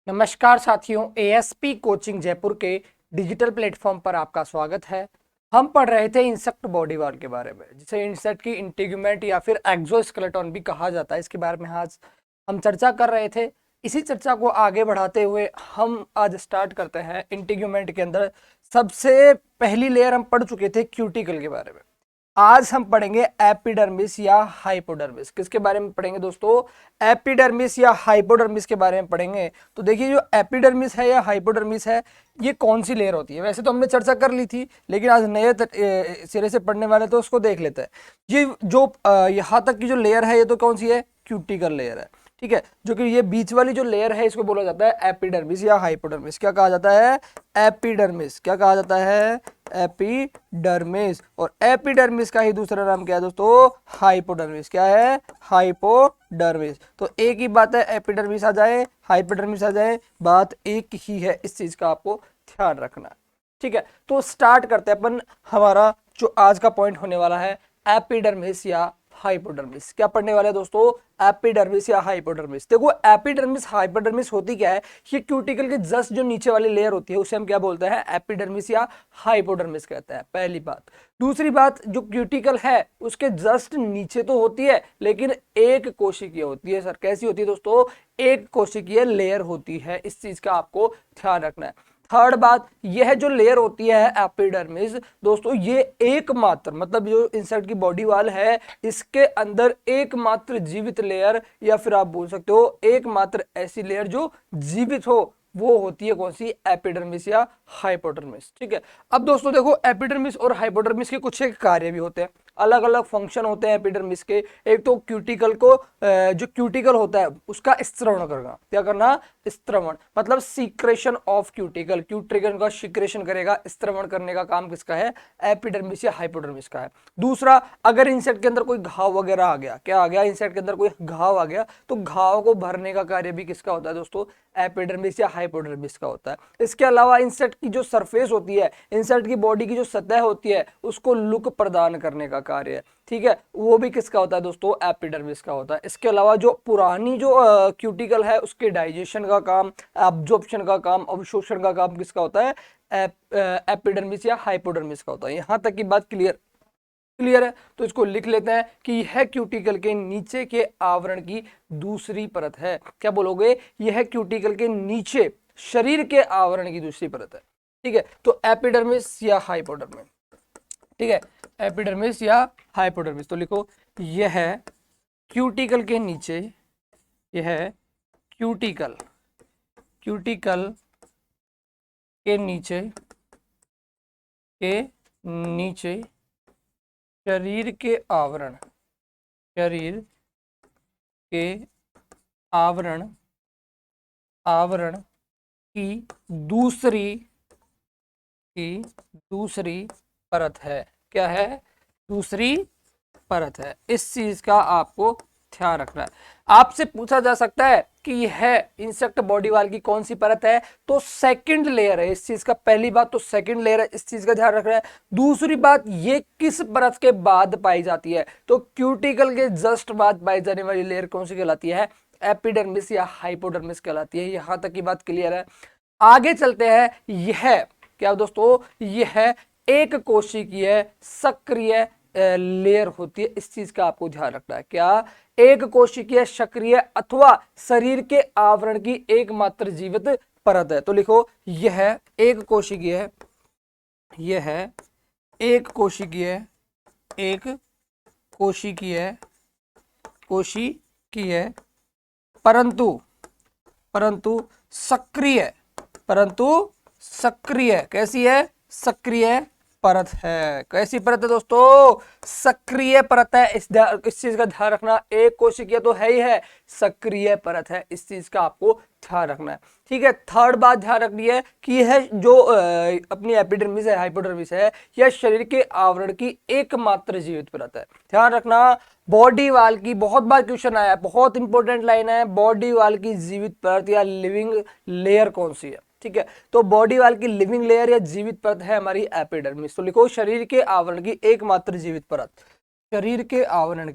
नमस्कार साथियों, ASP coaching Jaipur के डिजिटल प्लेटफॉर्म पर आपका स्वागत है। हम पढ़ रहे थे इंसेक्ट बॉडी वॉल के बारे में, जिसे इंसेक्ट की इंटीग्यूमेंट या फिर एक्सोस्केलेटन भी कहा जाता है। इसके बारे में आज हम चर्चा कर रहे थे। इसी चर्चा को आगे बढ़ाते हुए हम आज स्टार्ट करते हैं। इंटीग्यूमेंट के अंदर सबसे पहली लेयर हम पढ़ चुके थे क्यूटिकल के बारे में। आज हम पढ़ेंगे एपिडर्मिस या हाइपोडर्मिस। किसके बारे में पढ़ेंगे दोस्तों? एपिडर्मिस या हाइपोडर्मिस के बारे में पढ़ेंगे। तो देखिए, जो एपिडर्मिस है या हाइपोडर्मिस है, ये कौन सी लेयर होती है? वैसे तो हमने चर्चा कर ली थी, लेकिन आज नए सिरे से पढ़ने वाले तो उसको देख लेते हैं। ये जो यहाँ तक की जो लेयर है, ये तो कौन सी है? क्यूटिकल लेयर है। ठीक है, जो कि ये बीच वाली जो लेयर है, इसको बोला जाता है एपिडर्मिस या हाइपोडर्मिस। क्या कहा जाता है? एपिडर्मिस। क्या कहा जाता है? एपिडर्मिस। और एपिडर्मिस का ही दूसरा नाम क्या है दोस्तों? हाइपोडर्मिस। क्या है? हाइपोडर्मिस। तो एक ही बात है, एपिडर्मिस आ जाए, हाइपोडर्मिस आ जाए, बात एक ही है। इस चीज का आपको ध्यान रखना है। ठीक है, तो स्टार्ट करते हैं अपन। हमारा जो आज का पॉइंट होने वाला है, एपिडर्मिस या हाइपोडर्मिस। क्या पढ़ने वाले हैं दोस्तों? एपिडर्मिस या हाइपोडर्मिस। देखो, एपिडर्मिस हाइपोडर्मिस होती क्या है? ये क्यूटिकल के जस्ट जो नीचे वाली लेयर होती है, उसे हम क्या बोलते हैं? एपिडर्मिस या हाइपोडर्मिस कहते हैं। पहली बात। दूसरी बात, जो क्यूटिकल है उसके जस्ट नीचे तो होती है, लेकिन एक कोशिकीय होती है। सर कैसी होती है दोस्तों? एक कोशिकीय लेयर होती है। इस चीज का आपको ध्यान रखना है। थर्ड बात, यह जो लेयर होती है एपिडर्मिस दोस्तों, ये एकमात्र, मतलब जो इंसेक्ट की बॉडी वाल है, इसके अंदर एकमात्र जीवित लेयर, या फिर आप बोल सकते हो एकमात्र ऐसी लेयर जो जीवित हो, वो होती है कौन सी? एपिडर्मिस या हाइपोडर्मिस। ठीक है, अब दोस्तों देखो, एपिडर्मिस और हाइपोडर्मिस के कुछ एक कार्य भी होते हैं, अलग अलग फंक्शन होते हैं एपिडर्मिस के। एक तो क्यूटिकल को, जो क्यूटिकल होता है उसका स्त्रवण करना। क्या करना? स्त्रवण, मतलब सीक्रेशन ऑफ क्यूटिकल। क्यूटिकल का सीक्रेशन करेगा, स्त्रवण करने का काम किसका है? एपिडर्मिस या हाइपोडर्मिस का है। दूसरा, अगर इंसेक्ट के अंदर कोई घाव वगैरह आ गया, क्या आ गया? इंसेक्ट के अंदर कोई घाव आ गया, तो घाव को भरने का कार्य भी किसका होता है दोस्तों? एपिडर्मिस या हाइपोडर्मिस का होता है। इसके अलावा इंसेक्ट की जो सरफेस होती है, इंसेक्ट की बॉडी की जो सतह होती है, उसको लुक प्रदान करने का कार्य है, ठीक है, वो भी किसका होता है दोस्तों? एपिडर्मिस का होता है। इसके अलावा जो पुरानी जो क्यूटिकल है, उसके डाइजेशन का काम, एब्जॉर्प्शन का काम, अवशोषण का काम किसका होता है? एपिडर्मिस या हाइपोडर्मिस का होता है। यहां तक की बात क्लियर है? तो इसको लिख लेते हैं कि यह क्यूटिकल के नीचे के आवरण की दूसरी परत है। क्या बोलोगे? यह क्यूटिकल के नीचे शरीर के आवरण की दूसरी परत है। ठीक है, तो एपिडर्मिस या हाइपोडर्मिस। ठीक है, एपिडर्मिस या हाइपोडर्मिस। तो लिखो, यह क्यूटिकल के नीचे, यह क्यूटिकल क्यूटिकल के नीचे शरीर के आवरण की दूसरी परत है। क्या है? दूसरी परत है। इस चीज का आपको ध्यान रखना है। आपसे पूछा जा सकता है कि यह इंसेक्ट बॉडी वाल की कौन सी परत है? तो सेकंड लेयर है इस चीज का। पहली बात तो सेकंड लेयर है, इस चीज का ध्यान रखना है। दूसरी बात, ये किस परत के बाद पाई जाती है? तो क्यूटिकल के जस्ट बाद पाई जाने वाली लेयर कौन सी कहलाती है? एपिडर्मिस या हाइपोडर्मिस कहलाती है। यहां तक की बात क्लियर है? आगे चलते हैं। यह क्या दोस्तों? यह एक कोशिकीय सक्रिय लेयर होती है। इस चीज का आपको ध्यान रखना है। क्या? एक कोशिकीय सक्रिय अथवा शरीर के आवरण की एकमात्र जीवित परत है। तो लिखो, यह एक कोशिकीय परंतु सक्रिय कैसी है? सक्रिय परत है। कैसी परत है दोस्तों? सक्रिय परत है। इस चीज का ध्यान रखना। एक कोशिकीय तो है ही है, सक्रिय परत है। इस चीज का आपको ध्यान रखना है। ठीक है, थर्ड बात ध्यान रखनी है कि यह जो अपनी एपिडर्मिस है, हाइपोडर्मिस है, यह शरीर के आवरण की एकमात्र जीवित परत है। ध्यान रखना, बॉडी वाल की बहुत बार क्वेश्चन आया है, बहुत इंपॉर्टेंट लाइन है। बॉडी वाल की जीवित परत या लिविंग लेयर कौन सी है? ठीक है, तो बॉडी वाल की लिविंग लेयर या जीवित परत है हमारी एपिडर्मिस। तो लिखो, शरीर के आवरण की एकमात्र जीवित परत। शरीर के आवरण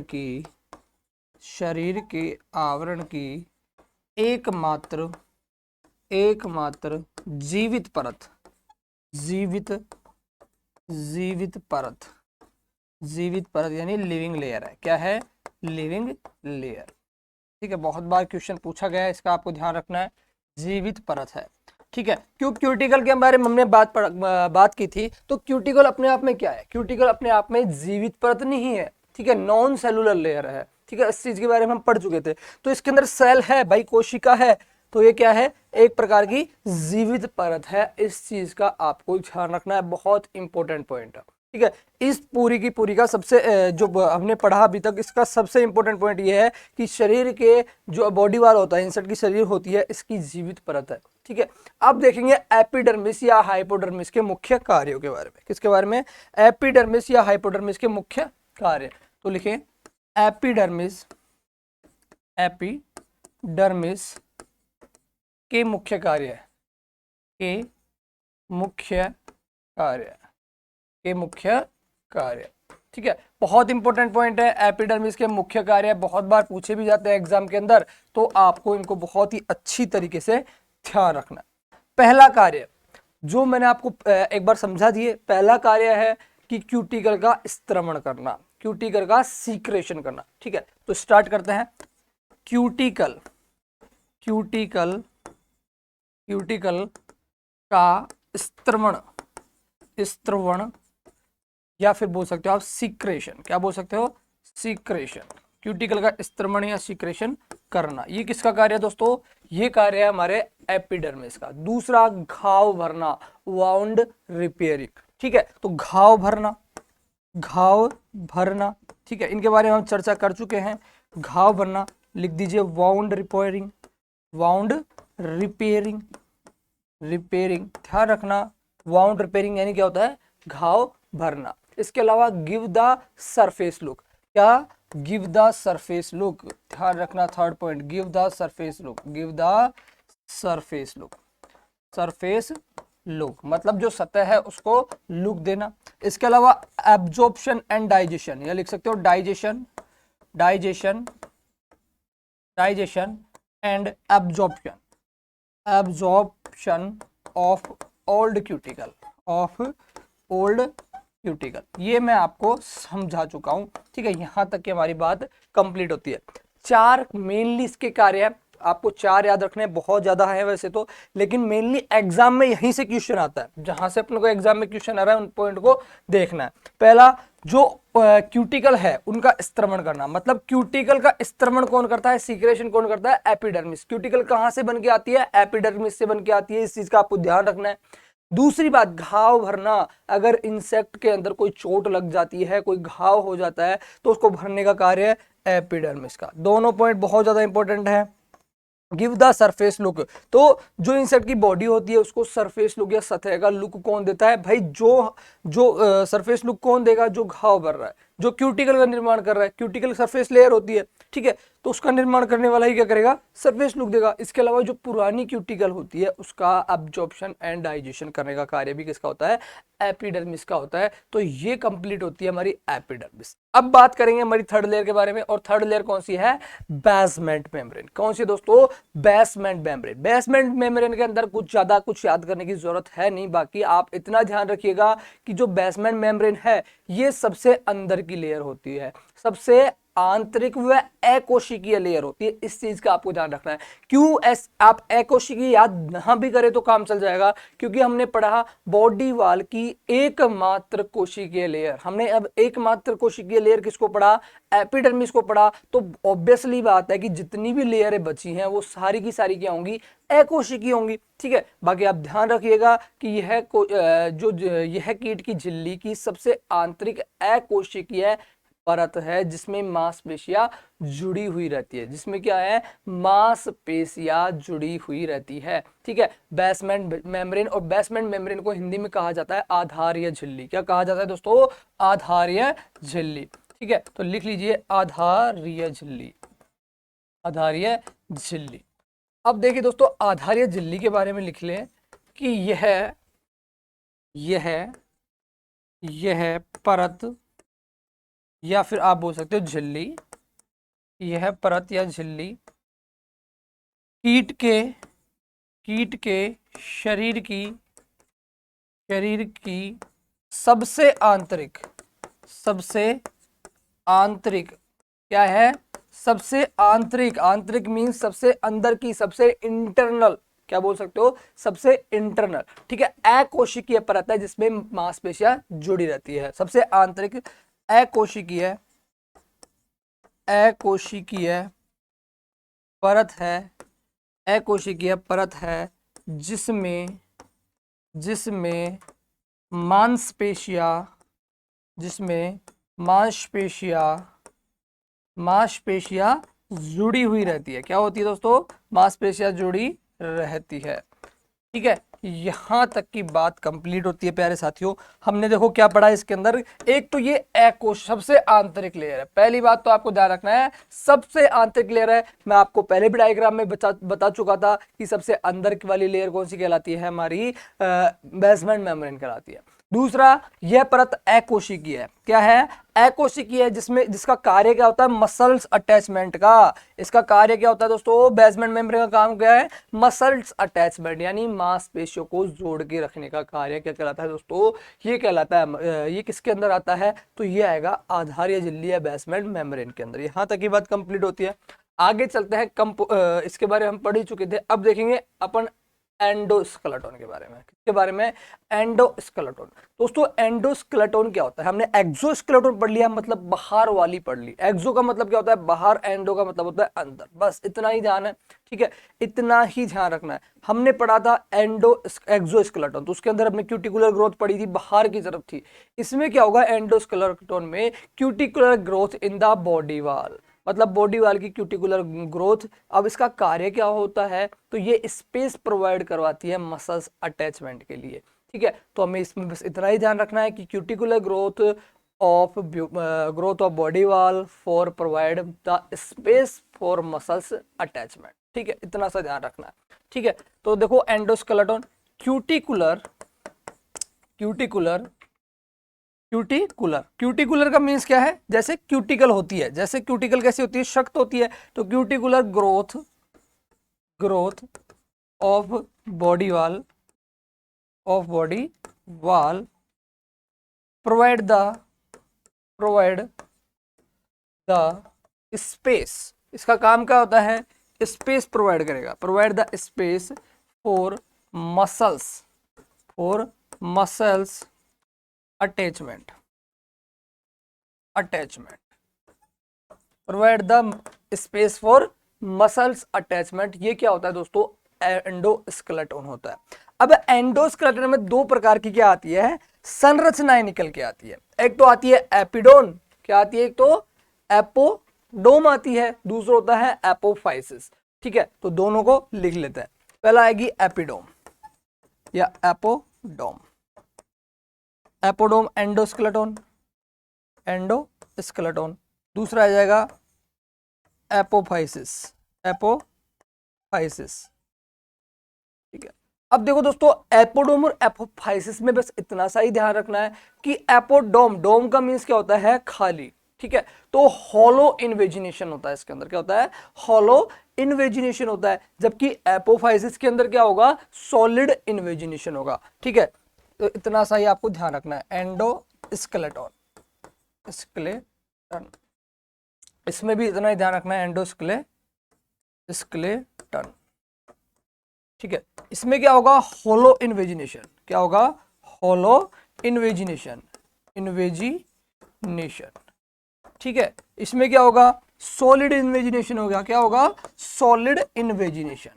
की शरीर के आवरण की एकमात्र जीवित परत, जीवित परत यानी लिविंग लेयर है। क्या है? Living layer. ठीक है, बहुत बार क्वेश्चन पूछा गया है, इसका आपको ध्यान रखना है, जीवित परत है। ठीक है, क्यों क्यूटिकल के बारे में हमने बात की थी, तो क्यूटिकल अपने आप में क्या है? क्यूटिकल अपने आप में जीवित परत नहीं है, ठीक है, नॉन सेलुलर लेयर है। ठीक है, इस चीज के बारे में हम पढ़ चुके थे। तो इसके अंदर सेल है भाई, कोशिका है, तो ये क्या है? एक प्रकार की जीवित परत है। इस चीज का आपको ध्यान रखना है, बहुत इंपॉर्टेंट पॉइंट है। ठीक है, इस पूरी की पूरी का सबसे जो हमने पढ़ा अभी तक, इसका सबसे इंपॉर्टेंट पॉइंट ये है कि शरीर के जो बॉडी वाल होता है, इंसेक्ट की शरीर होती है, इसकी जीवित परत है। ठीक है, अब देखेंगे एपिडर्मिस या हाइपोडर्मिस के मुख्य कार्यों के बारे में। किसके बारे में? एपिडर्मिस या हाइपोडर्मिस के मुख्य कार्य। तो लिखें एपिडर्मिस के मुख्य कार्य, ठीक है, बहुत इंपॉर्टेंट पॉइंट है। एपिडर्मिस के मुख्य कार्य बहुत बार पूछे भी जाते हैं एग्जाम के अंदर, तो आपको इनको बहुत ही अच्छी तरीके से ध्यान रखना। पहला कार्य जो मैंने आपको एक बार समझा दिए, पहला कार्य है कि क्यूटिकल का स्त्रवण करना, क्यूटिकल का सीक्रेशन करना। ठीक है, तो स्टार्ट करते हैं। क्यूटिकल का स्त्रवण या फिर बोल सकते हो आप सीक्रेशन। क्या बोल सकते हो? सीक्रेशन। क्यूटिकल का स्त्रवण या सीक्रेशन करना, ये किसका कार्य है दोस्तों? ये कार्य है हमारे एपिडर्मिस का। दूसरा, घाव भरना, वाउंड रिपेयरिंग। ठीक है, तो घाव भरना, ठीक है, इनके बारे में हम चर्चा कर चुके हैं। घाव भरना लिख दीजिए, वाउंड रिपेयरिंग, ध्यान रखना, वाउंड रिपेयरिंग यानी क्या होता है? घाव भरना। इसके अलावा गिव द सरफेस लुक। क्या? गिव द सरफेस लुक, ध्यान रखना, third point, give the surface look, मतलब जो सतह है उसको लुक देना। इसके अलावा एब्जॉर्प्शन एंड डाइजेशन, या लिख सकते हो digestion and absorption of old cuticle, ये मैं आपको समझा चुका हूं। ठीक है, यहां तक की हमारी बात कंप्लीट होती है। 4 मेनली इसके कार्य है, आपको 4 याद रखने, बहुत ज्यादा है वैसे तो, लेकिन मेनली एग्जाम में यहीं से क्वेश्चन आता है, जहां से अपने को एग्जाम में क्वेश्चन आ रहा है उन पॉइंट को देखना है। पहला, जो क्यूटिकल है उनका स्त्रवण करना, मतलब क्यूटिकल का स्त्रवण कौन करता है? सीक्रेशन कौन करता है? एपिडर्मिस। क्यूटिकल कहां से बन के आती है? एपिडर्मिस से बन के आती है, इस चीज का आपको ध्यान रखना है। दूसरी बात, घाव भरना, अगर इंसेक्ट के अंदर कोई चोट लग जाती है, कोई घाव हो जाता है, तो उसको भरने का कार्य है एपिडर्मिस का। दोनों पॉइंट बहुत ज्यादा इंपॉर्टेंट है। गिव द सरफेस लुक, तो जो इंसेक्ट की बॉडी होती है उसको सरफेस लुक या सतह का लुक कौन देता है? भाई जो सरफेस लुक कौन देगा? जो घाव भर रहा है, जो क्यूटिकल का निर्माण कर रहा है। क्यूटिकल सरफेस लेयर होती है, ठीक है, तो उसका निर्माण करने वाला ही क्या करेगा? सरफेस लुक देगा। इसके अलावा जो पुरानी क्यूटिकल होती है उसका एब्जॉर्प्शन एंड डाइजेशन करने का कार्य भी किसका होता है? एपिडर्मिस का होता है। तो ये कंप्लीट होती है हमारी एपिडर्मिस। अब बात करेंगे हमारी थर्ड लेयर के बारे में, और थर्ड लेयर कौन सी है? Basement membrane. कौन सी दोस्तों? Basement membrane. बेसमेंट मेम्ब्रेन के अंदर कुछ ज्यादा कुछ याद करने की जरूरत है नहीं, बाकी आप इतना ध्यान रखिएगा कि जो बेसमेंट मेम्ब्रेन है ये सबसे अंदर की लेयर होती है, सबसे आंतरिक व अकोशिकीय लेयर होती है। इस चीज का आपको ध्यान रखना है। क्यों आप अकोशिकीय याद ना भी करें तो काम चल जाएगा, क्योंकि हमने पढ़ा बॉडी वाल की एकमात्र कोशिकीय लेयर। हमने अब एकमात्र कोशिकीय लेयर किसको पढ़ा? एपिडर्मिस को पढ़ा। तो ऑब्वियसली बात है कि जितनी भी लेयरें बची हैं वो सारी की सारी क्या होंगी? अकोशिकीय होंगी। ठीक है, बाकी आप ध्यान रखिएगा कि यह कीट की झिल्ली की सबसे आंतरिक अकोशिकीय परत है, जिसमें मांसपेशियां जुड़ी हुई रहती है, जिसमें क्या है? मांसपेशियां जुड़ी हुई रहती है। ठीक है, बेसमेंट मेम्ब्रेन, और बेसमेंट मेम्ब्रेन को हिंदी में कहा जाता है आधारीय झिल्ली। क्या कहा जाता है दोस्तों? आधारीय झिल्ली। ठीक है, तो लिख लीजिए आधारीय झिल्ली। अब देखिए दोस्तों, आधारीय झिल्ली के बारे में लिख लें कि यह परत, या फिर आप बोल सकते हो झिल्ली, यह परत या झिल्ली कीट के शरीर की सबसे आंतरिक क्या है, सबसे आंतरिक मीन्स सबसे अंदर की, सबसे इंटरनल, क्या बोल सकते हो, सबसे इंटरनल, ठीक है, अकोशिकीय परत है जिसमें मांसपेशियां जुड़ी रहती है। सबसे आंतरिक अकोशिकीय परत है, अकोशिकीय परत है जिसमें मांसपेशियां जुड़ी हुई रहती है। क्या होती है दोस्तों, मांसपेशियां जुड़ी रहती है, ठीक है। यहां तक की बात कंप्लीट होती है प्यारे साथियों। हमने देखो क्या पढ़ा इसके अंदर, एक तो ये एकोश सबसे आंतरिक लेयर है, पहली बात तो आपको ध्यान रखना है, सबसे आंतरिक लेयर है। मैं आपको पहले भी डायग्राम में बता चुका था कि सबसे अंदर की वाली लेयर कौन सी कहलाती है, हमारी बेसमेंट मेम्ब्रेन कहलाती है। दूसरा, यह परत अकोशिकीय है, क्या है, अकोशिकीय है, जिसका कार्य क्या होता है, मसल्स अटैचमेंट का। इसका कार्य क्या होता है दोस्तों, बेसमेंट मेम्ब्रेन का काम क्या है, मसल्स अटैचमेंट, यानी मांसपेशियों को जोड़ के रखने का कार्य क्या कहलाता है दोस्तों, ये कहलाता है। ये किसके अंदर आता है, तो ये आएगा आधारीय झिल्ली या बेसमेंट मेम्ब्रेन के अंदर। यहां तक की बात कंप्लीट होती है। आगे चलते हैं, इसके बारे में हम पढ़ ही चुके थे, अब देखेंगे अपन एंडोस्केलेटन के बारे में। किसके बारे में, एंडोस्केलेटन। दोस्तों एंडोस्केलेटन क्या होता है, हमने एक्सोस्केलेटन पढ़ लिया, मतलब बाहर वाली पढ़ ली। एक्सो का मतलब क्या होता है, बाहर, एंडो का मतलब होता है अंदर, बस इतना ही ध्यान है, ठीक है, इतना ही ध्यान रखना है। हमने पढ़ा था एक्सोस्केलेटन, तो उसके अंदर हमने क्यूटिकुलर ग्रोथ पढ़ी थी, बाहर की तरफ थी। इसमें क्या होगा, एंडोस्केलेटन में cuticular growth in the body wall, मतलब बॉडी वाल की क्यूटिकुलर ग्रोथ। अब इसका कार्य क्या होता है, तो ये स्पेस प्रोवाइड करवाती है मसल्स अटैचमेंट के लिए, ठीक है। तो हमें इसमें बस इतना ही ध्यान रखना है कि cuticular growth of body wall for provide the space for muscles attachment, ठीक है, इतना सा ध्यान रखना है, ठीक है। तो देखो एंडोस्केलेटन, क्यूटिकुलर का मीन्स क्या है, जैसे क्यूटिकल होती है, जैसे क्यूटिकल कैसी होती है, सख्त होती है, तो cuticular growth of body wall provide the space. इसका काम क्या होता है, स्पेस प्रोवाइड करेगा, provide the space for muscles attachment, provide the space for muscles attachment. ये क्या होता है दोस्तों, एंडोस्केलेटन होता है। अब एंडोस्केलेटन में दो प्रकार की क्या आती है, संरचनाएं निकल के आती है। एक तो आती है एपिडोन, क्या आती है, एक तो एपोडोम आती है, दूसरा होता है एपोफाइसिस, ठीक है। तो दोनों को लिख लेते हैं, पहला आएगी एपिडोम या एपोडोम। एपोडोम एंडोस्केलेटन, दूसरा आ जाएगा एपोफाइसिस, ठीक है। अब देखो दोस्तों, एपोडोम और एपोफाइसिस में बस इतना सा ही ध्यान रखना है कि एपोडोम का मीन्स क्या होता है, खाली, ठीक है। तो हॉलो इन्वेजिनेशन होता है, इसके अंदर क्या होता है, हॉलो इन्वेजिनेशन होता है, जबकि एपोफाइसिस के अंदर क्या होगा, सॉलिड इन्वेजिनेशन होगा, ठीक है। तो इतना सा ही आपको ध्यान रखना है। एंडोस्केलेटन, इसमें भी इतना ही ध्यान रखना है, एंडोस्केलेटन, ठीक है। इसमें क्या होगा, होलो इन्वेजिनेशन, क्या होगा, होलो इन्वेजिनेशन, ठीक है। इसमें क्या होगा, सॉलिड इन्वेजिनेशन होगा, क्या होगा, सॉलिड इन्वेजिनेशन,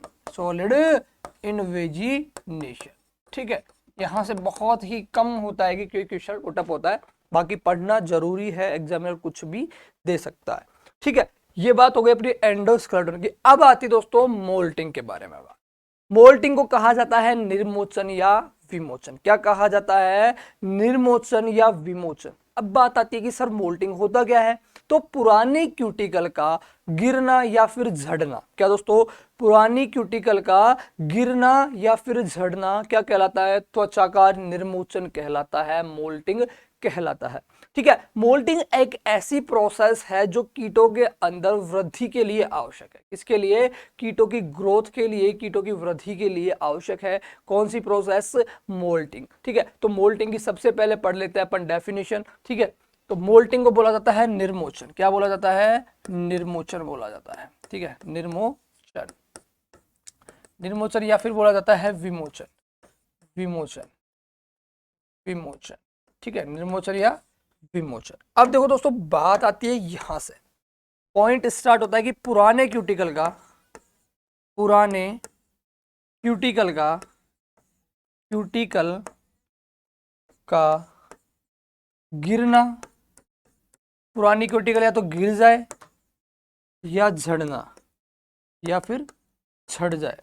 ठीक है। यहां से बहुत ही कम होता है कि कोई क्वेश्चन पुटअप होता है, बाकी पढ़ना जरूरी है, एग्जामिनर कुछ भी दे सकता है, ठीक है। ये बात हो गई अपनी एंडोस्केलेटन की। अब आती दोस्तों मोल्टिंग के बारे में बात। मोल्टिंग को कहा जाता है निर्मोचन या विमोचन। क्या कहा जाता है, निर्मोचन या विमोचन। अब बात आती है कि सर मोल्टिंग होता क्या है, तो पुरानी क्यूटिकल का गिरना या फिर झड़ना। क्या दोस्तों, पुरानी क्यूटिकल का गिरना या फिर झड़ना क्या कहलाता है, त्वचा का निर्मोचन कहलाता है, मोल्टिंग कहलाता है, ठीक है। मोल्टिंग एक ऐसी प्रोसेस है जो कीटों के अंदर वृद्धि के लिए आवश्यक है। किसके लिए? कीटों की ग्रोथ के लिए, कीटों की वृद्धि के लिए आवश्यक है। कौन सी प्रोसेस? मोल्टिंग। ठीक है, तो मोल्टिंग की सबसे पहले पढ़ लेते हैं अपन डेफिनेशन। ठीक है, तो मोल्टिंग को बोला जाता है निर्मोचन। क्या बोला जाता है? निर्मोचन बोला जाता है। ठीक है, निर्मोचन, निर्मोचन या फिर बोला जाता है विमोचन, विमोचन, विमोचन। ठीक है, निर्मोचन या विमोचन। अब देखो दोस्तों, बात आती है यहां से, पॉइंट स्टार्ट होता है कि पुराने क्यूटिकल का, पुराने क्यूटिकल का, क्यूटिकल का गिरना, पुरानी क्यूटिकल या तो गिर जाए या झड़ना, या फिर झड़ जाए।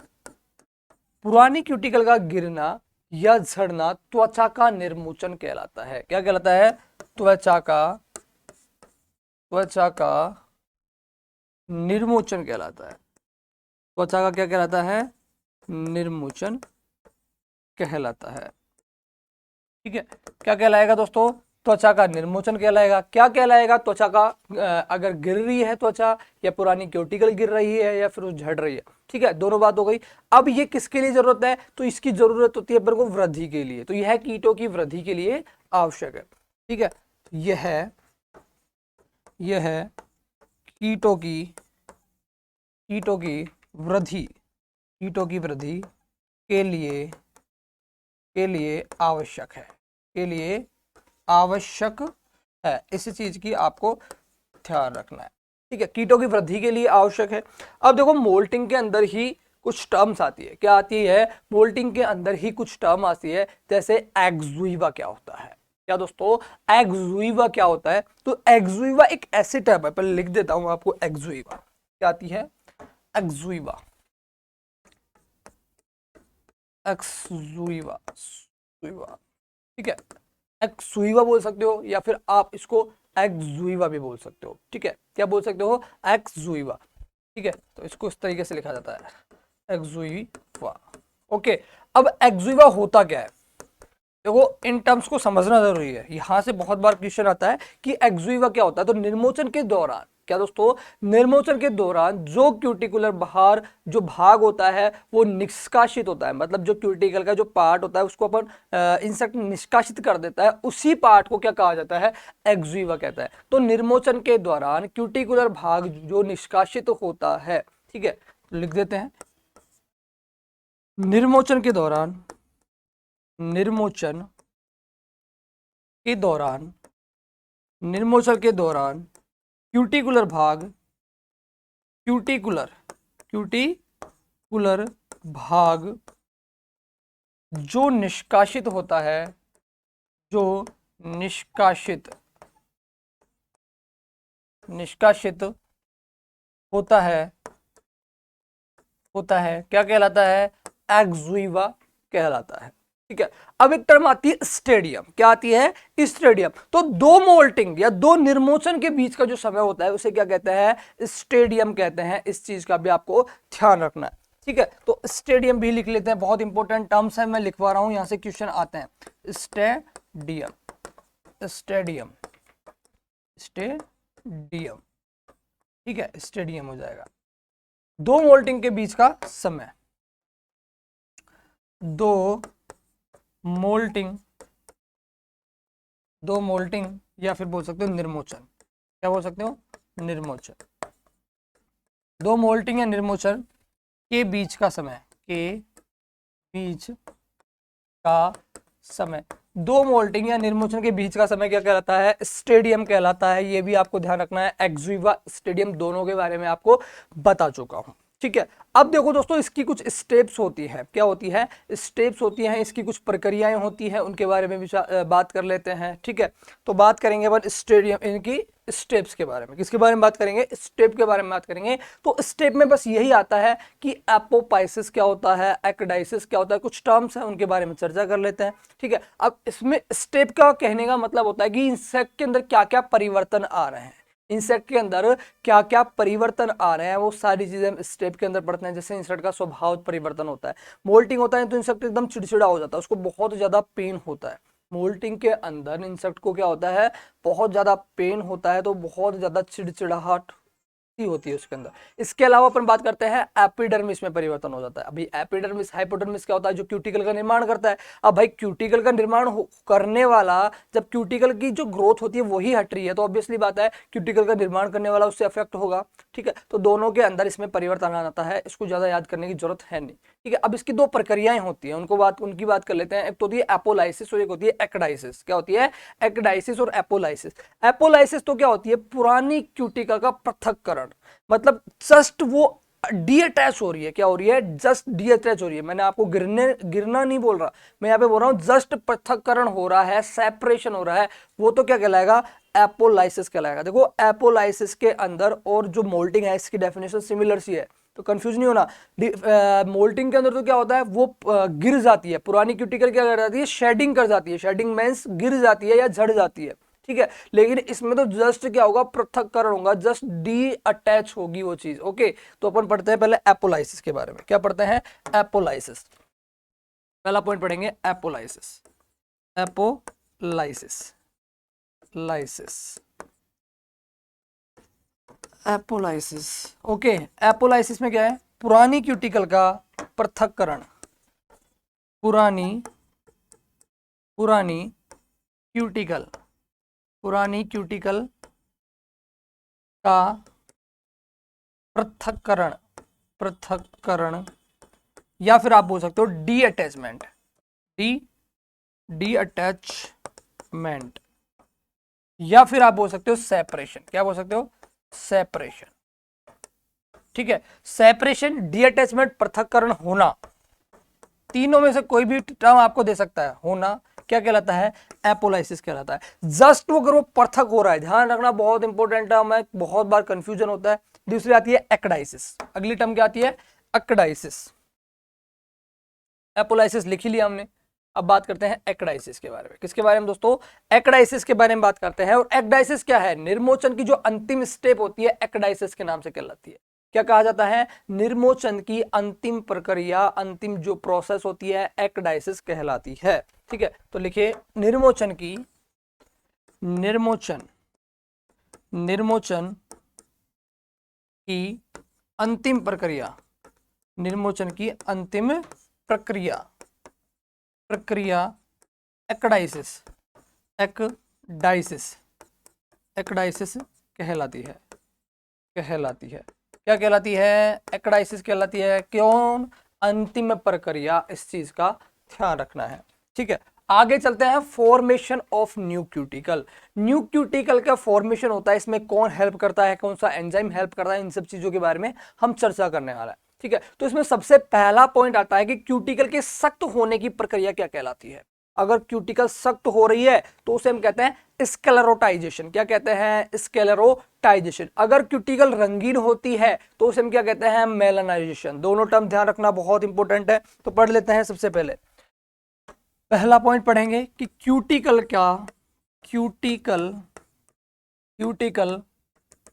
पुरानी क्यूटिकल का गिरना या झड़ना त्वचा का निर्मोचन कहलाता है। क्या कहलाता है? त्वचा का, त्वचा का निर्मोचन कहलाता है। त्वचा का क्या कहलाता है? निर्मोचन कहलाता है। ठीक है, क्या कहलाएगा दोस्तों? त्वचा का निर्मोचन कहलाएगा। क्या कहलाएगा? त्वचा का अगर गिर रही है त्वचा, या पुरानी क्यूटिकल गिर रही है, या फिर वो झड़ रही है। ठीक है, दोनों बात हो गई। अब ये किसके लिए जरूरत है? तो इसकी जरूरत होती है अपन को वृद्धि के लिए। तो यह कीटों की वृद्धि के लिए आवश्यक है। ठीक है, यह कीटों की, कीटों की वृद्धि, कीटों की वृद्धि के लिए आवश्यक है, के लिए आवश्यक है। इसी चीज की आपको ध्यान रखना है। ठीक है, कीटों की वृद्धि के लिए आवश्यक है। अब देखो, मोल्टिंग के अंदर ही कुछ टर्म्स आती है। क्या आती है? मोल्टिंग के अंदर ही कुछ टर्म आती है, जैसे एक्सुइवा क्या होता है। क्या दोस्तों? एक्सुइवा क्या होता है? तो एक्सुइवा एक ऐसे टर्म है, पहले लिख देता हूं आपको। एक्सुइवा क्या आती है? एक्सुइवा, एक्सुइवा, ठीक है, एक्सुइवा बोल सकते हो, या फिर आप इसको एक्सुइवा भी बोल सकते हो। ठीक है, क्या बोल सकते हो? एक्सुइवा। ठीक है, तो इसको इस तरीके से लिखा जाता है, एक्सुइवा। ओके, अब एक्सुइवा होता क्या है? देखो, इन टर्म्स को समझना जरूरी है। यहां से बहुत बार क्वेश्चन आता है कि एक्सुइवा क्या होता है। तो निर्मोचन के दौरान, क्या दोस्तों? निर्मोचन के दौरान जो क्यूटिकुलर बाहर जो भाग होता है वो निष्कासित होता है। मतलब जो क्यूटिकल का जो पार्ट होता है उसको अपन इंसेक्ट निष्कासित कर देता है, उसी पार्ट को क्या कहा जाता है? एक्सुइवा कहता है। तो निर्मोचन के दौरान क्यूटिकुलर भाग जो निष्कासित होता है, ठीक है, लिख देते हैं, निर्मोचन के दौरान, निर्मोचन के दौरान, निर्मोचन के दौरान क्यूटिकुलर भाग, क्यूटिकुलर, क्यूटिकुलर भाग जो निष्कासित होता है, जो निष्कासित, निष्कासित होता है, होता है, क्या कहलाता है? एक्सुइवा कहलाता है। ठीक है, अब एक टर्म आती है स्टेडियम। क्या आती है? स्टेडियम। तो दो मोल्टिंग या दो निर्मोचन के बीच का जो समय होता है उसे क्या कहते हैं? स्टेडियम कहते हैं। इस चीज का भी आपको ध्यान रखना है। ठीक है, तो स्टेडियम भी लिख लेते हैं, बहुत इंपॉर्टेंट टर्म्स है, मैं लिखवा रहा हूं, यहां से क्वेश्चन आते हैं। Stadium, stadium, stadium. ठीक है, स्टेडियम हो जाएगा। दो मोल्टिंग के बीच का समय, दो मोल्टिंग, दो मोल्टिंग या फिर बोल सकते हो निर्मोचन। क्या बोल सकते हो? निर्मोचन। दो मोल्टिंग या निर्मोचन के बीच का समय, के बीच का समय, दो मोल्टिंग या निर्मोचन के बीच का समय क्या कहलाता है? स्टेडियम कहलाता है। ये भी आपको ध्यान रखना है। एक्सुइवा, स्टेडियम दोनों के बारे में आपको बता चुका हूं। ठीक है, अब देखो दोस्तों, इसकी कुछ स्टेप्स होती है। क्या होती है? स्टेप्स होती हैं, इसकी कुछ प्रक्रियाएं होती हैं, उनके बारे में भी बात कर लेते हैं। ठीक है, तो बात करेंगे अपन स्टेडियम, इनकी स्टेप्स के बारे में। किसके बारे में बात करेंगे? स्टेप के बारे में बात करेंगे। तो स्टेप में बस यही आता है कि एपोपाइसिस क्या होता है, एक्डाइसिस क्या होता है, कुछ टर्म्स हैं उनके बारे में चर्चा कर लेते हैं। ठीक है, अब इसमें स्टेप का कहने का मतलब होता है कि इंसेक्ट के अंदर क्या क्या परिवर्तन आ रहे हैं, इंसेक्ट के अंदर क्या क्या परिवर्तन आ रहे हैं, वो सारी चीजें हम स्टेप के अंदर पढ़ते हैं। जैसे इंसेक्ट का स्वभाव परिवर्तन होता है, मोल्टिंग होता है तो इंसेक्ट एकदम चिड़चिड़ा हो जाता है, उसको बहुत ज्यादा पेन होता है। मोल्टिंग के अंदर इंसेक्ट को क्या होता है, बहुत ज्यादा पेन होता है, तो बहुत ज्यादा चिड़चिड़ाहट होती है उसके अंदर। इसके अलावा अपन बात करते हैं एपिडर्मिस में परिवर्तन हो जाता है। अभी एपिडर्मिस हाइपोडर्मिस क्या होता है, जो क्यूटिकल का निर्माण करता है। अब भाई क्यूटिकल का निर्माण करने वाला, जब क्यूटिकल की जो ग्रोथ होती है वही हट रही है, तो ऑब्वियसली बात है क्यूटिकल का निर्माण करने वाला उससे अफेक्ट होगा। ठीक है, तो दोनों के अंदर इसमें परिवर्तन आ जाता है, इसको ज्यादा याद करने की जरूरत है नहीं। ठीक है, अब इसकी दो प्रक्रियाएं होती हैं, उनकी बात कर लेते हैं। एक तो होती है एपोलाइसिस और एक होती है एक्डाइसिस। क्या होती है, एक्डाइसिस और एपोलाइसिस। एपोलाइसिस तो क्या होती है, पुरानी क्यूटिकल का पृथक्करण, मतलब जस्ट वो डीअटैच हो रही है। क्या हो रही है, जस्ट डीअटैच हो रही है। मैंने आपको गिरना नहीं बोल रहा, मैं यहाँ पे बोल रहा हूँ जस्ट पृथक्करण हो रहा है, सेपरेशन हो रहा है, वो तो क्या कहलाएगा, एपोलाइसिस कहलाएगा। देखो एपोलाइसिस के अंदर और जो मोल्टिंग है इसकी डेफिनेशन सिमिलर सी है, तो कंफ्यूज नहीं होना। मोल्टिंग के अंदर तो क्या होता है, वो गिर जाती है, पुरानी क्यूटिकल क्या कर जाती है, शेडिंग कर जाती है, शेडिंग मींस गिर जाती है या झड़ जाती है। ठीक है, लेकिन इसमें तो जस्ट क्या होगा, पृथक्करण होगा, जस्ट डी अटैच होगी वो चीज। ओके, तो अपन पढ़ते हैं पहले एपोलाइसिस के बारे में। क्या पढ़ते हैं, एपोलाइसिस। पहला पॉइंट पढ़ेंगे apolysis. Apolysis, lysis, apolysis. Okay, apolysis में क्या है, पुरानी क्यूटिकल का पृथक्करण, पुरानी क्यूटिकल का पृथक्करण, या फिर आप बोल सकते हो डी अटैचमेंट, या फिर आप बोल सकते हो सेपरेशन। क्या बोल सकते हो, सेपरेशन। ठीक है, सेपरेशन, डी अटैचमेंट, पृथक्करण होना, तीनों में से कोई भी टर्म आपको दे सकता है। होना क्या कहलाता है, एपोलाइसिस कहलाता है। जस्ट अगर वो पृथक हो रहा है, ध्यान रखना, बहुत इंपॉर्टेंट टर्म है, बहुत बार कंफ्यूजन होता है। दूसरी आती है एक्डाइसिस। अगली टर्म क्या आती है, एक्डाइसिस। एपोलाइसिस लिख ही लिया हमने, अब बात करते हैं एक्डाइसिस के बारे में। किसके बारे में दोस्तों, एक्डाइसिस के बारे में बात करते हैं। और एक्डाइसिस क्या है, निर्मोचन की जो अंतिम स्टेप होती है एक्डाइसिस के नाम से कहलाती है। क्या कहा जाता है, निर्मोचन की अंतिम प्रक्रिया, अंतिम जो प्रोसेस होती है एक्डाइसिस कहलाती है। ठीक है, तो लिखिए निर्मोचन की अंतिम प्रक्रिया, निर्मोचन की अंतिम प्रक्रिया एक्डाइसिस कहलाती है। क्या कहलाती है, एक्डाइसिस कहलाती है। क्यों, अंतिम प्रक्रिया, इस चीज का ध्यान रखना है। ठीक है, आगे चलते हैं, formation of new cuticle. New cuticle का फॉर्मेशन होता है, इसमें कौन हेल्प करता है, कौन सा एंजाइम हेल्प करता है, इन सब चीजों के बारे में हम चर्चा करने वाला है। ठीक है, तो इसमें सबसे पहला पॉइंट आता है कि क्यूटिकल के सख्त होने की प्रक्रिया क्या कहलाती है। अगर क्यूटिकल सख्त हो रही है तो उसे हम कहते हैं स्क्लेरोटाइजेशन। क्या कहते हैं, स्क्लेरोटाइजेशन। अगर क्यूटिकल रंगीन होती है तो उसे हम क्या कहते हैं, मेलानाइजेशन। दोनों टर्म ध्यान रखना, बहुत इंपॉर्टेंट है। तो पढ़ लेते हैं। सबसे पहले पहला पॉइंट पढ़ेंगे कि क्यूटिकल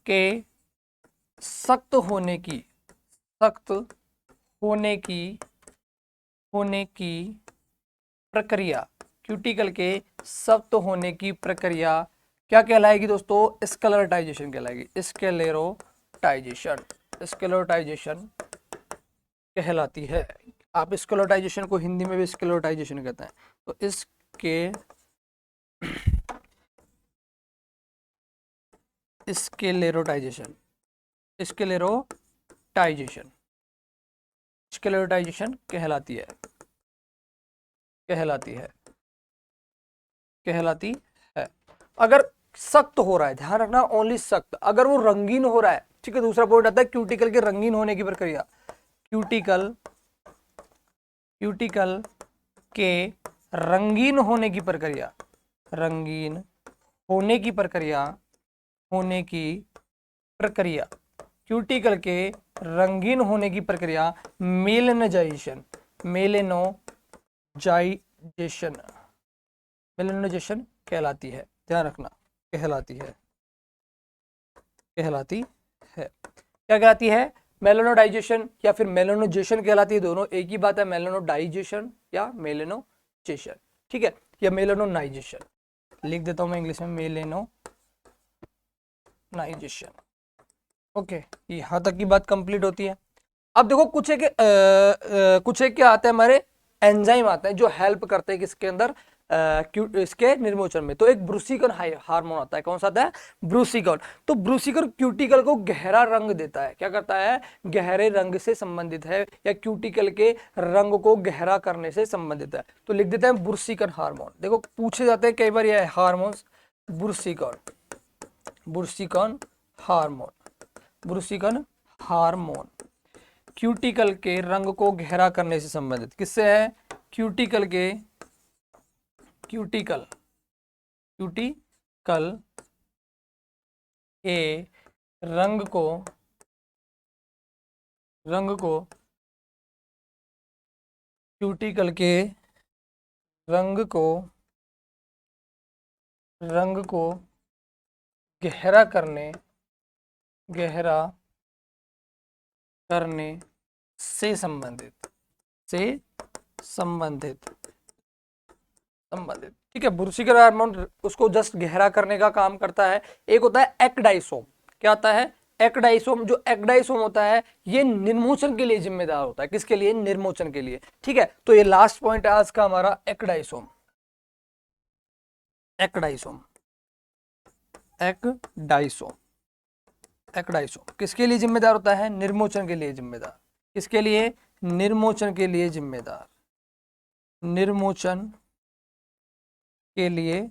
के सख्त होने की प्रक्रिया, क्यूटिकल के सख्त होने की प्रक्रिया क्या कहलाएगी दोस्तों, स्क्लेरोटाइजेशन कहलाएगी। स्क्लेरोटाइजेशन कहलाती है। आप स्क्लेरोटाइजेशन को हिंदी में भी स्क्लेरोटाइजेशन कहते हैं। तो स्क्लेरोटाइजेशन कहलाती है। अगर सख्त हो रहा है, ध्यान रखना, ओनली सख्त। अगर वो रंगीन हो रहा है, ठीक है। दूसरा पॉइंट आता है क्यूटिकल के रंगीन होने की प्रक्रिया। क्यूटिकल के रंगीन होने की प्रक्रिया, क्यूटिकल के रंगीन होने की प्रक्रिया मेलेनाइजेशन कहलाती है। ध्यान रखना, कहलाती है। क्या कहलाती है, मेलेनोडाइजेशन या फिर मेलेनोजेशन कहलाती है। दोनों एक ही बात है, मेलेनोडाइजेशन या मेलेनोजेशन। ठीक है, या मेलेनोनाइजेशन, लिख देता हूं मैं इंग्लिश में मेलेनोनाइजेशन। ओके, यहां तक की बात कंप्लीट होती है। अब देखो कुछ एक क्या आता है, हमारे एंजाइम आते हैं जो हेल्प करते हैं किसके अंदर, इसके निर्मोचन में। तो एक ब्रूसिकन हार्मोन आता है, कौन सा आता है, ब्रूसिकन। तो ब्रूसिकन क्यूटिकल को गहरा रंग देता है, क्या करता है, गहरे रंग से संबंधित है, या क्यूटिकल के रंग को गहरा करने से संबंधित है। तो लिख देते हैं ब्रूसिकन हार्मोन। देखो पूछे जाते हैं कई बार ये हार्मोन्स, ब्रूसिकन, ब्रूसिकन हार्मोन, ब्रूसिकन हार्मोन क्यूटिकल के रंग को गहरा करने से संबंधित, किससे है, क्यूटिकल के, क्यूटिकल के रंग को क्यूटिकल के रंग को गहरा करने से संबंधित, ठीक है। ब्रूसिकन हार्मोन उसको जस्ट गहरा करने का काम करता है। एक होता है एक्डाइसोम, क्या आता है, एक्डाइसोम। जो एक्डाइसोम होता है ये निर्मोचन के लिए जिम्मेदार होता है, किसके लिए, निर्मोचन के लिए, ठीक है। तो ये लास्ट पॉइंट है आज का हमारा, एक्डाइसोम, एक्डाइसोम, एक्डाइसोम, एक्डाइसोम किसके लिए जिम्मेदार होता है, निर्मोचन के लिए जिम्मेदार, किसके लिए, निर्मोचन के लिए जिम्मेदार, निर्मोचन के लिए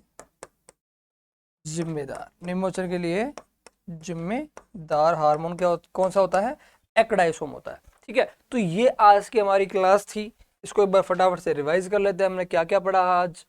जिम्मेदार, निर्मोचन के लिए जिम्मेदार हार्मोन क्या कौन सा होता है, एक्डाइसोम होता है, ठीक है। तो ये आज की हमारी क्लास थी, इसको एक बार फटाफट से रिवाइज कर लेते हैं, हमने क्या क्या पढ़ा आज,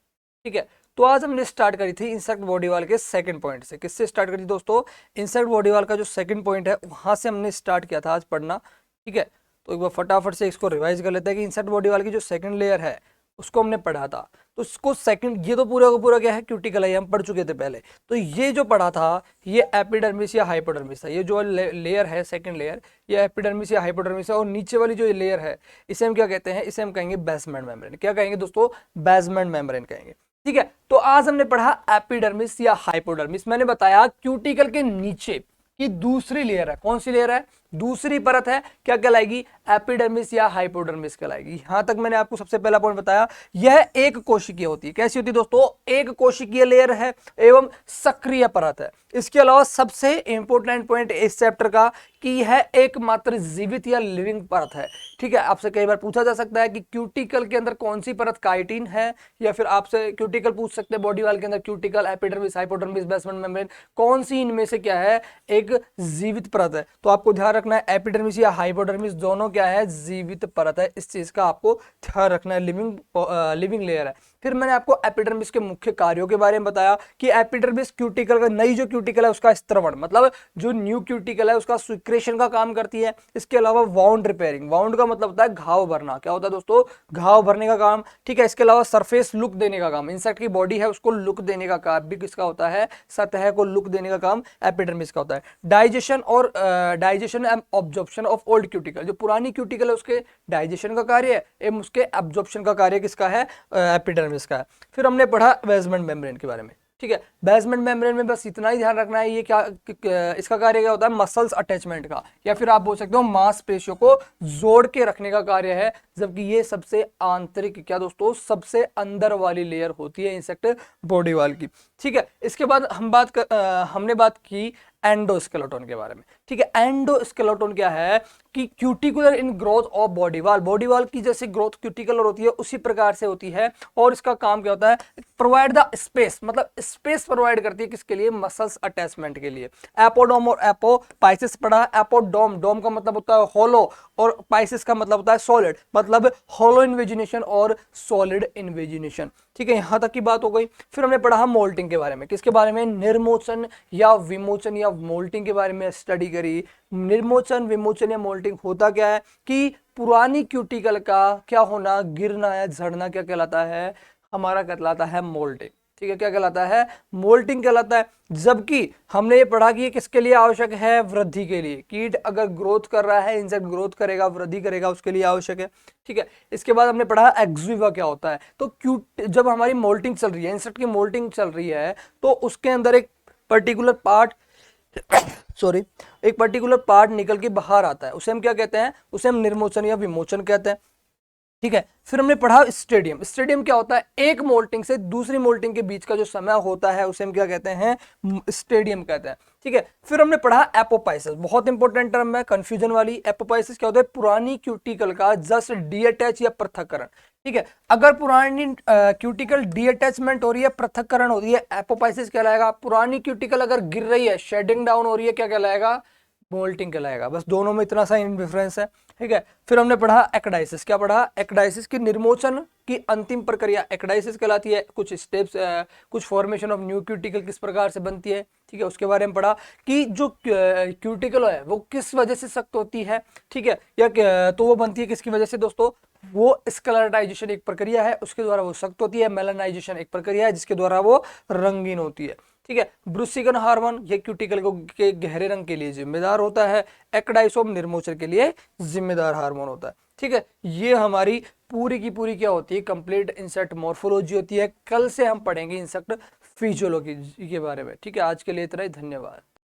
ठीक है। तो आज हमने स्टार्ट करी थी इंसेक्ट बॉडी वाल के सेकंड पॉइंट से। किससे स्टार्ट करी थी दोस्तों, इंसेक्ट बॉडी वाल का जो सेकंड पॉइंट है वहां से हमने स्टार्ट किया था आज पढ़ना, ठीक है। तो एक बार फटाफट से इसको रिवाइज कर लेते हैं कि इंसेक्ट बॉडी वाल की जो सेकंड लेयर है उसको हमने पढ़ा था। तो इसको सेकंड, ये तो पूरा का पूरा क्या है, क्यूटिकल है, हम पढ़ चुके थे पहले। तो ये जो पढ़ा था ये एपिडर्मिस या हाइपोडर्मिस था। ये जो लेयर है सेकंड लेयर, ये एपिडर्मिस या हाइपोडर्मिस है। और नीचे वाली जो लेयर है इसे हम क्या कहते हैं, इसे हम कहेंगे बेसमेंट मेम्ब्रेन। क्या कहेंगे दोस्तों, बेसमेंट मेम्ब्रेन कहेंगे, ठीक है। तो आज हमने पढ़ा एपिडर्मिस या हाइपोडर्मिस। मैंने बताया क्यूटिकल के नीचे की दूसरी लेयर है, कौन सी लेयर है, दूसरी परत है, क्या कहलाएगी, एपिडर्मिस या हाइपोडर्मिस कहलाएगी। यहां तक मैंने आपको सबसे पहला पॉइंट बताया, यह एक कोशिकीय होती है। कैसी होती है दोस्तों, एक कोशिकीय लेयर है एवं सक्रिय परत है। इसके अलावा सबसे इंपॉर्टेंट पॉइंट इस चैप्टर का कि यह एकमात्र जीवित या लिविंग परत है, ठीक है। आपसे कई बार पूछा जा सकता है कि क्यूटिकल के अंदर कौन सी परत काइटिन है, या फिर आपसे क्यूटिकल पूछ सकते हैं बॉडी वाल के अंदर cuticle, epidermis, hypodermis, basement membrane, कौन सी इनमें से क्या है एक जीवित परत है। तो आपको ध्यान रखना है एपिडर्मिस या हाइपोडर्मिस दोनों क्या है, जीवित परत है। इस चीज का आपको ध्यान रखना है, लिविंग लेयर है। फिर मैंने आपको एपिडर्मिस के मुख्य कार्यों के बारे में बताया कि एपिडर्मिस क्यूटिकल का, नई जो क्यूटिकल है उसका स्त्रवण, मतलब जो न्यू क्यूटिकल है उसका स्वीक्रेशन का काम करती है। इसके अलावा वाउंड रिपेयरिंग, वाउंड का मतलब होता है घाव भरना, क्या होता है दोस्तों, घाव भरने का काम, ठीक है। इसके अलावा सरफेस लुक देने का काम, इंसेक्ट की बॉडी है उसको लुक देने का काम भी किसका होता है, सतह को लुक देने का काम एपिडर्मिस का होता है। डाइजेशन और digestion and absorption of old cuticle, जो पुरानी क्यूटिकल है उसके डाइजेशन का कार्य है एवं उसके एब्जॉर्प्शन का कार्य किसका है, एपिडर्मिस का है। फिर हमने पढ़ा बेसमेंट मेम्ब्रेन के बारे में, ठीक है। बेसमेंट मेम्ब्रेन में बस इतना ही ध्यान रखना है, ये क्या इसका कार्य क्या होता है, मसल्स अटैचमेंट का, या फिर आप बोल सकते हो मांसपेशियों को जोड़ के रखने का कार्य है। जबकि ये सबसे आंतरिक, क्या दोस्तों, सबसे अंदर वाली लेयर होती है इंसेक्ट बॉडी वाल की, ठीक है। इसके बाद हमने बात की एंडोस्केलेटन के बारे में, ठीक है। एंडोस्केलेटन क्या है कि cuticular in growth of body wall, body wall की जैसे ग्रोथ क्यूटिकुलर होती है उसी प्रकार से होती है। और इसका काम क्या होता है, प्रोवाइड द स्पेस, मतलब स्पेस प्रोवाइड करती है किसके लिए, मसल्स अटैचमेंट के लिए। एपोडोम और एपोपाइसिस पढ़ा। एपोडोम, डोम का मतलब होता है होलो, और पाइसिस का मतलब होता है सॉलिड, मतलब होलो इन्वेजिनेशन और सॉलिड इन्वेजिनेशन, ठीक है। यहां तक की बात हो गई। फिर हमने पढ़ा मोल्टिंग के बारे में, किसके बारे में, निर्मोचन या विमोचन या मोल्टिंग के बारे में स्टडी करी। निर्मोचन, विमोचन या मोल्टिंग होता क्या है कि पुरानी क्यूटिकल का क्या होना, गिरना या झड़ना क्या कहलाता है, हमारा कहलाता है मोल्टिंग, ठीक है, क्या कहलाता है, मोल्टिंग कहलाता है। जबकि हमने ये पढ़ा कि ये किसके लिए आवश्यक है, वृद्धि के लिए। कीट अगर ग्रोथ कर रहा है, इंसेक्ट ग्रोथ करेगा, वृद्धि करेगा, उसके लिए आवश्यक है। ठीक है, इसके बाद हमने पढ़ा एक्सविवा क्या होता है। तो क्यूट जब हमारी मोल्टिंग चल रही है, इंसेक्ट की मोल्टिंग चल रही है, तो उसके अंदर एक पर्टिकुलर पार्ट सॉरी एक पर्टिकुलर पार्ट निकल के बाहर आता है, उसे हम क्या कहते हैं, उसे हम निर्मोचन या विमोचन कहते हैं। ठीक है, फिर हमने पढ़ा स्टेडियम। स्टेडियम क्या होता है, एक मोल्टिंग से दूसरी मोल्टिंग के बीच का जो समय होता है उसे हम क्या कहते हैं, स्टेडियम कहते हैं। ठीक है, फिर हमने पढ़ा एपोपाइसिस, बहुत इंपॉर्टेंट टर्म है, कंफ्यूजन वाली। एपोपाइसिस क्या होता है, पुरानी क्यूटिकल का जस्ट डीअटैच या पृथक्करण। ठीक है, अगर पुरानी क्यूटिकल डीअटैचमेंट हो रही है, पृथक्करण हो रही है, एपोपाइसिस कहलाएगा। पुरानी क्यूटिकल अगर गिर रही है, शेडिंग डाउन हो रही है, क्या कहलाएगा, मोल्टिंग कहलाएगा। बस दोनों में इतना सा डिफरेंस है। ठीक है, फिर हमने पढ़ा एक्डाइसिस। क्या पढ़ा, एक्डाइसिस की निर्मोचन की अंतिम प्रक्रिया एक्डाइसिस कहलाती है। कुछ स्टेप्स, कुछ फॉर्मेशन ऑफ न्यू क्यूटिकल किस प्रकार से बनती है, ठीक है, उसके बारे में पढ़ा कि जो क्यूटिकल है वो किस वजह से सख्त होती है। ठीक है, या तो वो बनती है किसकी वजह से दोस्तों, वो स्कलराइजेशन एक प्रक्रिया है, उसके द्वारा वो सख्त होती है। मेलानाइजेशन एक प्रक्रिया है, जिसके द्वारा वो रंगीन होती है। ठीक है, ब्रूसिगन हार्मोन ये क्यूटिकल को के गहरे रंग के लिए जिम्मेदार होता है। एक्डाइसोम निर्मोचन के लिए जिम्मेदार हार्मोन होता है। ठीक है, ये हमारी पूरी की पूरी क्या होती है, कंप्लीट इंसेक्ट मॉर्फोलॉजी होती है। कल से हम पढ़ेंगे इंसेक्ट फिजियोलॉजी के बारे में। ठीक है, आज के लिए इतना ही, धन्यवाद।